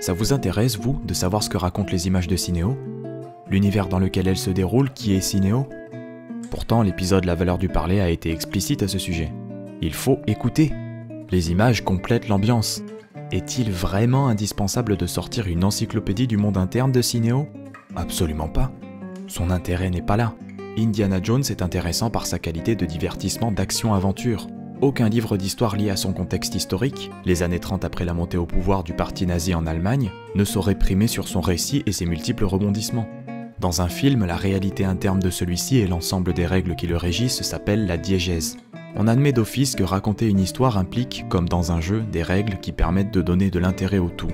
Ça vous intéresse, vous, de savoir ce que racontent les images de Cinéo? L'univers dans lequel elles se déroulent, qui est Cinéo? Pourtant, l'épisode La valeur du parler a été explicite à ce sujet. Il faut écouter. Les images complètent l'ambiance. Est-il vraiment indispensable de sortir une encyclopédie du monde interne de Cinéo? Absolument pas. Son intérêt n'est pas là. Indiana Jones est intéressant par sa qualité de divertissement d'action-aventure. Aucun livre d'histoire lié à son contexte historique, les années 30 après la montée au pouvoir du parti nazi en Allemagne, ne saurait primer sur son récit et ses multiples rebondissements. Dans un film, la réalité interne de celui-ci et l'ensemble des règles qui le régissent s'appellent la diégèse. On admet d'office que raconter une histoire implique, comme dans un jeu, des règles qui permettent de donner de l'intérêt au tout.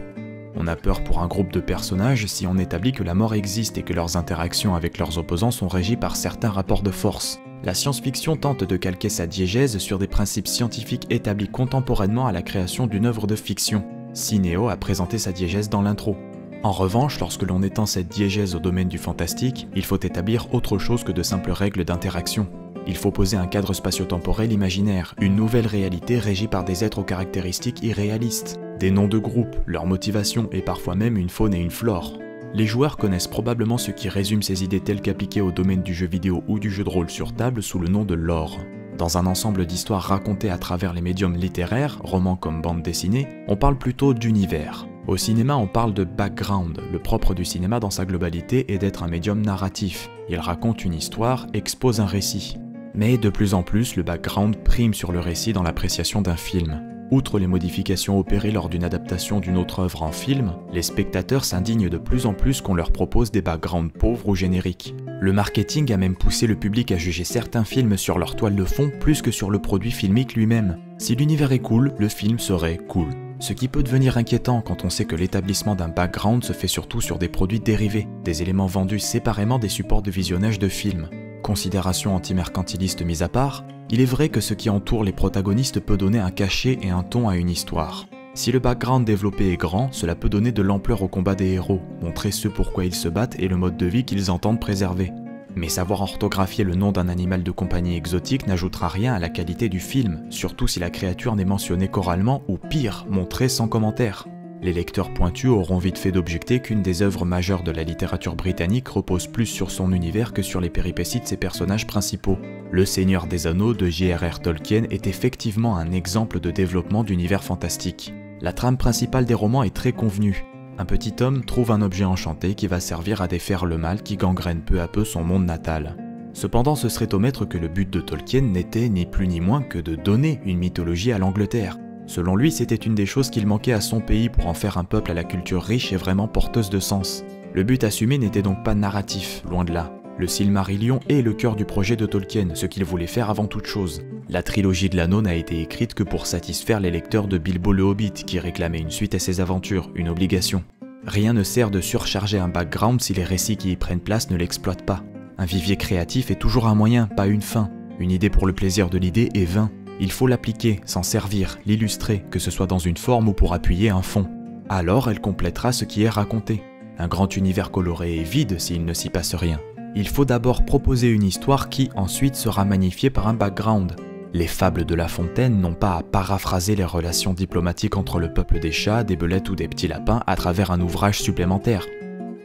On a peur pour un groupe de personnages si on établit que la mort existe et que leurs interactions avec leurs opposants sont régies par certains rapports de force. La science-fiction tente de calquer sa diégèse sur des principes scientifiques établis contemporainement à la création d'une œuvre de fiction. Cinéo a présenté sa diégèse dans l'intro. En revanche, lorsque l'on étend cette diégèse au domaine du fantastique, il faut établir autre chose que de simples règles d'interaction. Il faut poser un cadre spatio-temporel imaginaire, une nouvelle réalité régie par des êtres aux caractéristiques irréalistes, des noms de groupes, leurs motivations et parfois même une faune et une flore. Les joueurs connaissent probablement ce qui résume ces idées telles qu'appliquées au domaine du jeu vidéo ou du jeu de rôle sur table sous le nom de lore. Dans un ensemble d'histoires racontées à travers les médiums littéraires, romans comme bande dessinée, on parle plutôt d'univers. Au cinéma, on parle de background. Le propre du cinéma dans sa globalité est d'être un médium narratif. Il raconte une histoire, expose un récit. Mais de plus en plus, le background prime sur le récit dans l'appréciation d'un film. Outre les modifications opérées lors d'une adaptation d'une autre œuvre en film, les spectateurs s'indignent de plus en plus qu'on leur propose des backgrounds pauvres ou génériques. Le marketing a même poussé le public à juger certains films sur leur toile de fond plus que sur le produit filmique lui-même. Si l'univers est cool, le film serait cool. Ce qui peut devenir inquiétant quand on sait que l'établissement d'un background se fait surtout sur des produits dérivés, des éléments vendus séparément des supports de visionnage de films. Considération anti-mercantiliste mise à part, il est vrai que ce qui entoure les protagonistes peut donner un cachet et un ton à une histoire. Si le background développé est grand, cela peut donner de l'ampleur au combat des héros, montrer ce pourquoi ils se battent et le mode de vie qu'ils entendent préserver. Mais savoir orthographier le nom d'un animal de compagnie exotique n'ajoutera rien à la qualité du film, surtout si la créature n'est mentionnée qu'oralement ou pire, montrée sans commentaire. Les lecteurs pointus auront vite fait d'objecter qu'une des œuvres majeures de la littérature britannique repose plus sur son univers que sur les péripéties de ses personnages principaux. Le Seigneur des Anneaux de J.R.R. Tolkien est effectivement un exemple de développement d'univers fantastique. La trame principale des romans est très convenue. Un petit homme trouve un objet enchanté qui va servir à défaire le mal qui gangrène peu à peu son monde natal. Cependant, ce serait omettre que le but de Tolkien n'était ni plus ni moins que de donner une mythologie à l'Angleterre. Selon lui, c'était une des choses qu'il manquait à son pays pour en faire un peuple à la culture riche et vraiment porteuse de sens. Le but assumé n'était donc pas narratif, loin de là. Le Silmarillion est le cœur du projet de Tolkien, ce qu'il voulait faire avant toute chose. La trilogie de l'anneau n'a été écrite que pour satisfaire les lecteurs de Bilbo le Hobbit, qui réclamaient une suite à ses aventures, une obligation. Rien ne sert de surcharger un background si les récits qui y prennent place ne l'exploitent pas. Un vivier créatif est toujours un moyen, pas une fin. Une idée pour le plaisir de l'idée est vain. Il faut l'appliquer, s'en servir, l'illustrer, que ce soit dans une forme ou pour appuyer un fond. Alors elle complétera ce qui est raconté. Un grand univers coloré est vide s'il ne s'y passe rien. Il faut d'abord proposer une histoire qui ensuite sera magnifiée par un background. Les fables de La Fontaine n'ont pas à paraphraser les relations diplomatiques entre le peuple des chats, des belettes ou des petits lapins à travers un ouvrage supplémentaire.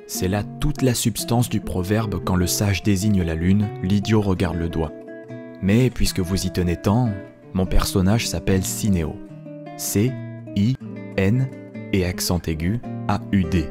C'est là toute la substance du proverbe « Quand le sage désigne la lune, l'idiot regarde le doigt ». Mais puisque vous y tenez tant, mon personnage s'appelle Cinéo. C-I-N et accent aigu A-U-D.